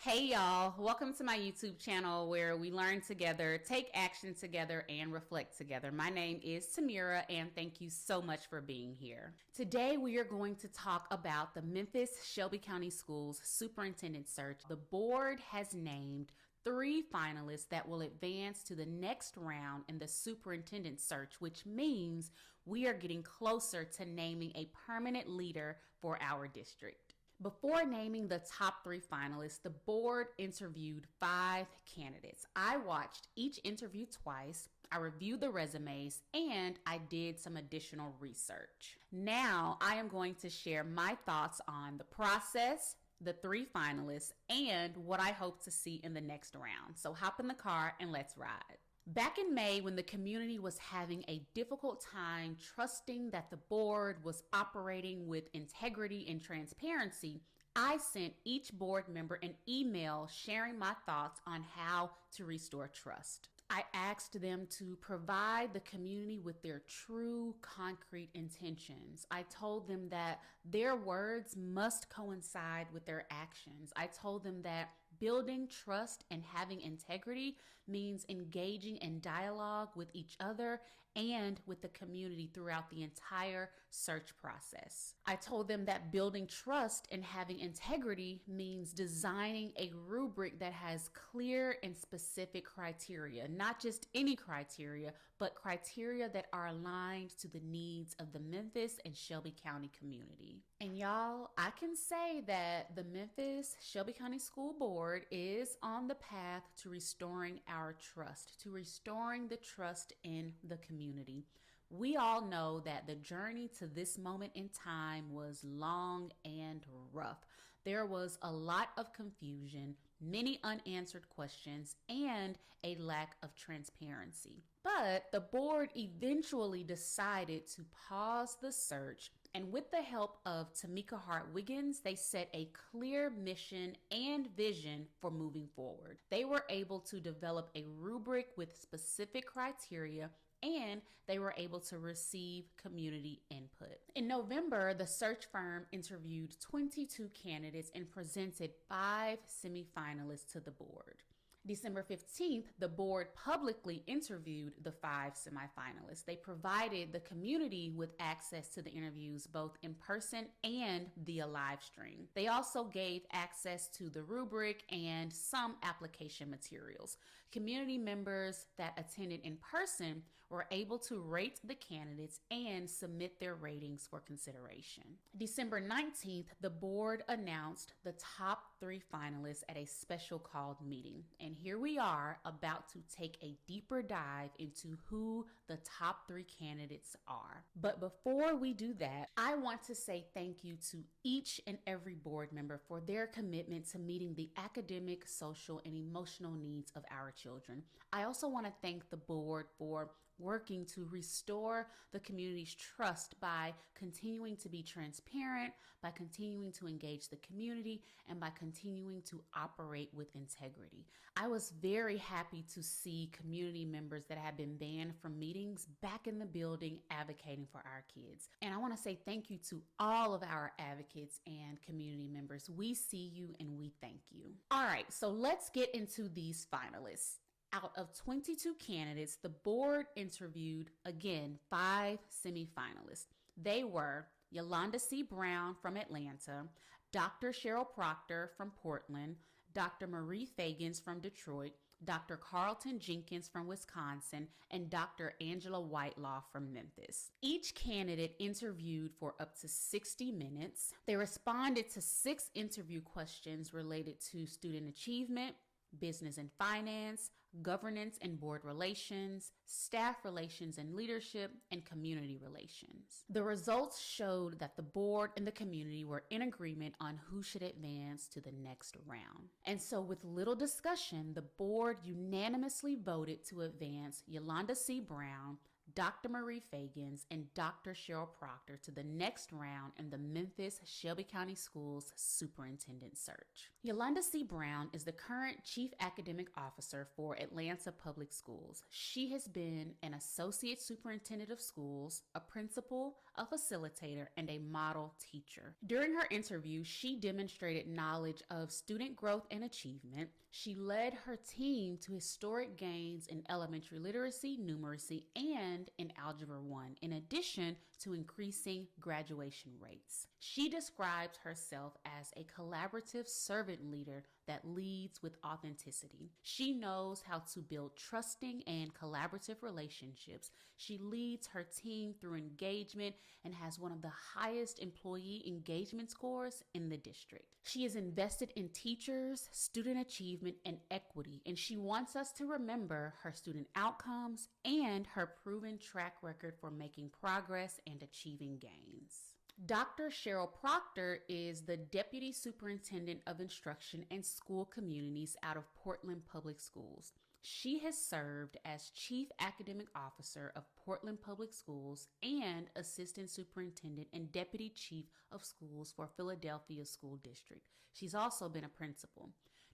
Hey y'all, welcome to my YouTube channel where we learn together, take action together, and reflect together. My name is Tamira and thank you so much for being here. Today we are going to talk about the Memphis Shelby County Schools Superintendent Search. The board has named 3 finalists that will advance to the next round in the superintendent search, which means we are getting closer to naming a permanent leader for our district. Before naming the top 3 finalists, the board interviewed 5 candidates. I watched each interview twice, I reviewed the resumes, and I did some additional research. Now I am going to share my thoughts on the process, the 3 finalists, and what I hope to see in the next round. So hop in the car and let's ride. Back in May, when the community was having a difficult time trusting that the board was operating with integrity and transparency, I sent each board member an email sharing my thoughts on how to restore trust. I asked them to provide the community with their true, concrete intentions. I told them that their words must coincide with their actions. I told them that building trust and having integrity means engaging in dialogue with each other and with the community throughout the entire search process. I told them that building trust and having integrity means designing a rubric that has clear and specific criteria, not just any criteria, but criteria that are aligned to the needs of the Memphis and Shelby County community. And y'all, I can say that the Memphis Shelby County School Board is on the path to restoring our trust, to restoring the trust in the community. We all know that the journey to this moment in time was long and rough. There was a lot of confusion, many unanswered questions, and a lack of transparency. But the board eventually decided to pause the search, and with the help of Tamika Hart-Wiggins, they set a clear mission and vision for moving forward. They were able to develop a rubric with specific criteria, and they were able to receive community input. In November, the search firm interviewed 22 candidates and presented 5 semifinalists to the board. December 15th, the board publicly interviewed the 5 semifinalists. They provided the community with access to the interviews both in person and via live stream. They also gave access to the rubric and some application materials. Community members that attended in person were able to rate the candidates and submit their ratings for consideration. December 19th, the board announced the top 3 finalists at a special called meeting. And here we are about to take a deeper dive into who the top 3 candidates are. But before we do that, I want to say thank you to each and every board member for their commitment to meeting the academic, social, and emotional needs of our children. I also want to thank the board for working to restore the community's trust by continuing to be transparent, by continuing to engage the community, and by continuing to operate with integrity. I was very happy to see community members that have been banned from meetings back in the building advocating for our kids. And I want to say thank you to all of our advocates and community members. We see you and we thank you. All right, so let's get into these finalists. Out of 22 candidates, the board interviewed, again, 5 semifinalists. They were Yolanda C. Brown from Atlanta, Dr. Cheryl Proctor from Portland, Dr. Marie Fagans from Detroit, Dr. Carlton Jenkins from Wisconsin, and Dr. Angela Whitelaw from Memphis. Each candidate interviewed for up to 60 minutes. They responded to 6 interview questions related to student achievement, business and finance, governance and board relations, staff relations and leadership, and community relations. The results showed that the board and the community were in agreement on who should advance to the next round. And so with little discussion, the board unanimously voted to advance Yolanda C. Brown, Dr. Marie Fagans, and Dr. Cheryl Proctor to the next round in the Memphis Shelby County Schools Superintendent Search. Yolanda C. Brown is the current Chief Academic Officer for Atlanta Public Schools. She has been an Associate Superintendent of Schools, a Principal, a facilitator, and a model teacher. During her interview, she demonstrated knowledge of student growth and achievement. She led her team to historic gains in elementary literacy, numeracy, and in Algebra 1, in addition to increasing graduation rates. She describes herself as a collaborative servant leader that leads with authenticity. She knows how to build trusting and collaborative relationships. She leads her team through engagement and has one of the highest employee engagement scores in the district. She is invested in teachers, student achievement, and equity, and she wants us to remember her student outcomes and her proven track record for making progress and achieving gains. Dr. Cheryl Proctor is the Deputy Superintendent of Instruction and School Communities out of Portland Public Schools. She has served as Chief Academic Officer of Portland Public Schools and Assistant Superintendent and Deputy Chief of Schools for Philadelphia School District. She's also been a principal.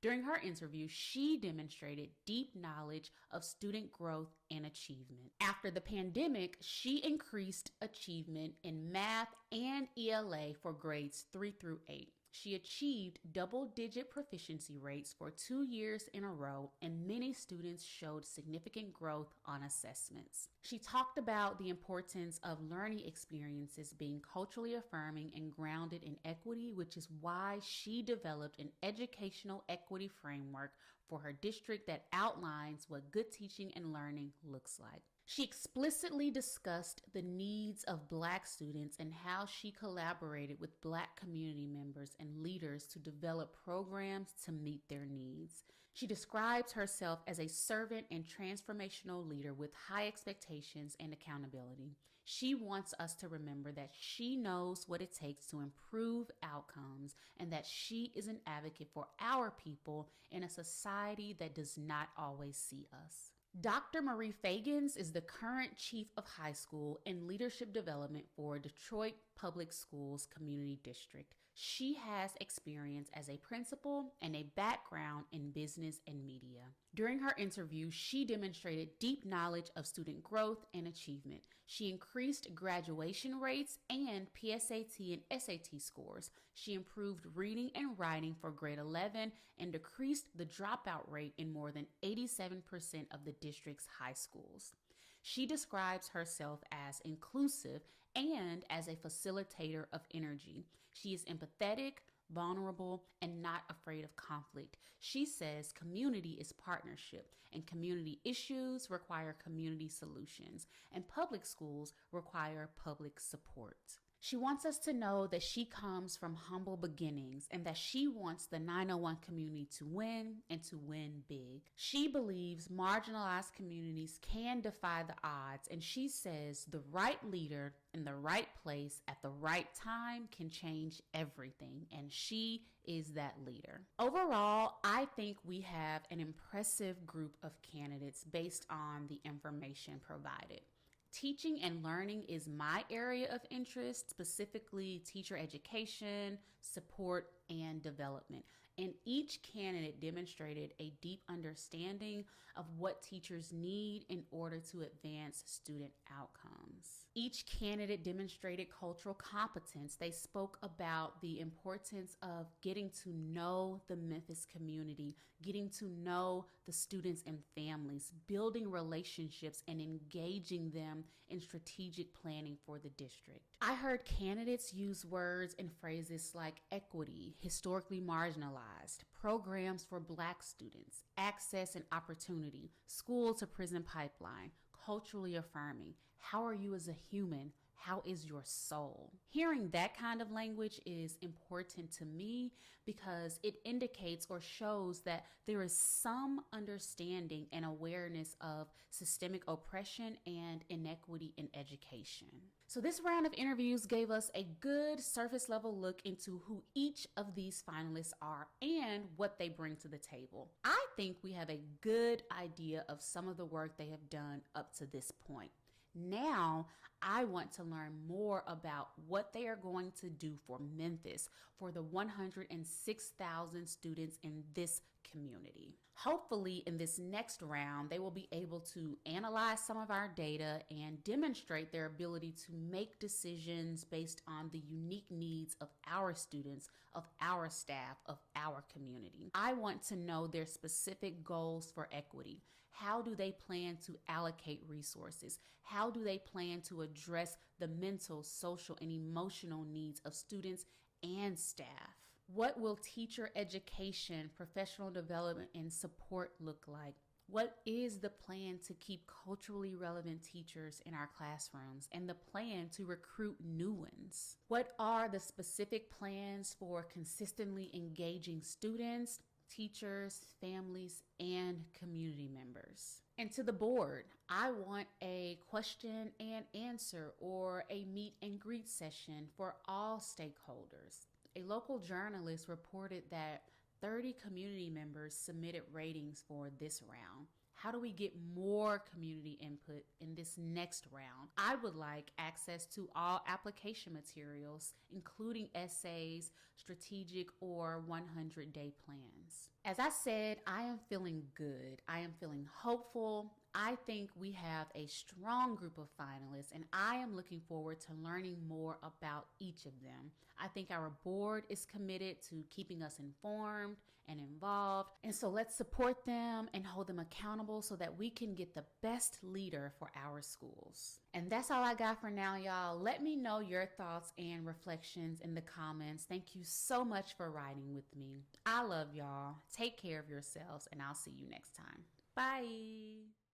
During her interview, she demonstrated deep knowledge of student growth and achievement. After the pandemic, she increased achievement in math and ELA for grades 3 through 8. She achieved double-digit proficiency rates for 2 years in a row, and many students showed significant growth on assessments. She talked about the importance of learning experiences being culturally affirming and grounded in equity, which is why she developed an educational equity framework for her district that outlines what good teaching and learning looks like. She explicitly discussed the needs of Black students and how she collaborated with Black community members and leaders to develop programs to meet their needs. She describes herself as a servant and transformational leader with high expectations and accountability. She wants us to remember that she knows what it takes to improve outcomes and that she is an advocate for our people in a society that does not always see us. Dr. Marie Fagans is the current Chief of High School and Leadership Development for Detroit Public Schools Community District. She has experience as a principal and a background in business and media. During her interview, she demonstrated deep knowledge of student growth and achievement. She increased graduation rates and PSAT and SAT scores. She improved reading and writing for grade 11 and decreased the dropout rate in more than 87% of the district's high schools. She describes herself as inclusive and as a facilitator of energy. She is empathetic, vulnerable, and not afraid of conflict. She says community is partnership, and community issues require community solutions, and public schools require public support. She wants us to know that she comes from humble beginnings and that she wants the 901 community to win and to win big. She believes marginalized communities can defy the odds, and she says the right leader in the right place at the right time can change everything, and she is that leader. Overall, I think we have an impressive group of candidates based on the information provided. Teaching and learning is my area of interest, specifically teacher education, support, and development. And each candidate demonstrated a deep understanding of what teachers need in order to advance student outcomes. Each candidate demonstrated cultural competence. They spoke about the importance of getting to know the Memphis community, getting to know the students and families, building relationships, and engaging them in strategic planning for the district. I heard candidates use words and phrases like equity, historically marginalized, programs for Black students, access and opportunity, school to prison pipeline, culturally affirming. How are you as a human? How is your soul? Hearing that kind of language is important to me because it indicates or shows that there is some understanding and awareness of systemic oppression and inequity in education. So this round of interviews gave us a good surface level look into who each of these finalists are and what they bring to the table. I think we have a good idea of some of the work they have done up to this point. Now, I want to learn more about what they are going to do for Memphis, for the 106,000 students in this community. Hopefully, in this next round, they will be able to analyze some of our data and demonstrate their ability to make decisions based on the unique needs of our students, of our staff, of our community. I want to know their specific goals for equity. How do they plan to allocate resources? How do they plan to address the mental, social, and emotional needs of students and staff? What will teacher education, professional development, and support look like? What is the plan to keep culturally relevant teachers in our classrooms and the plan to recruit new ones? What are the specific plans for consistently engaging students, teachers, families, and community members? And to the board, I want a question and answer or a meet and greet session for all stakeholders. A local journalist reported that 30 community members submitted ratings for this round. How do we get more community input in this next round? I would like access to all application materials, including essays, strategic or 100-day plans. As I said, I am feeling good. I am feeling hopeful. I think we have a strong group of finalists, and I am looking forward to learning more about each of them. I think our board is committed to keeping us informed and involved, and so let's support them and hold them accountable so that we can get the best leader for our schools. And that's all I got for now, y'all. Let me know your thoughts and reflections in the comments. Thank you so much for riding with me. I love y'all. Take care of yourselves, and I'll see you next time. Bye.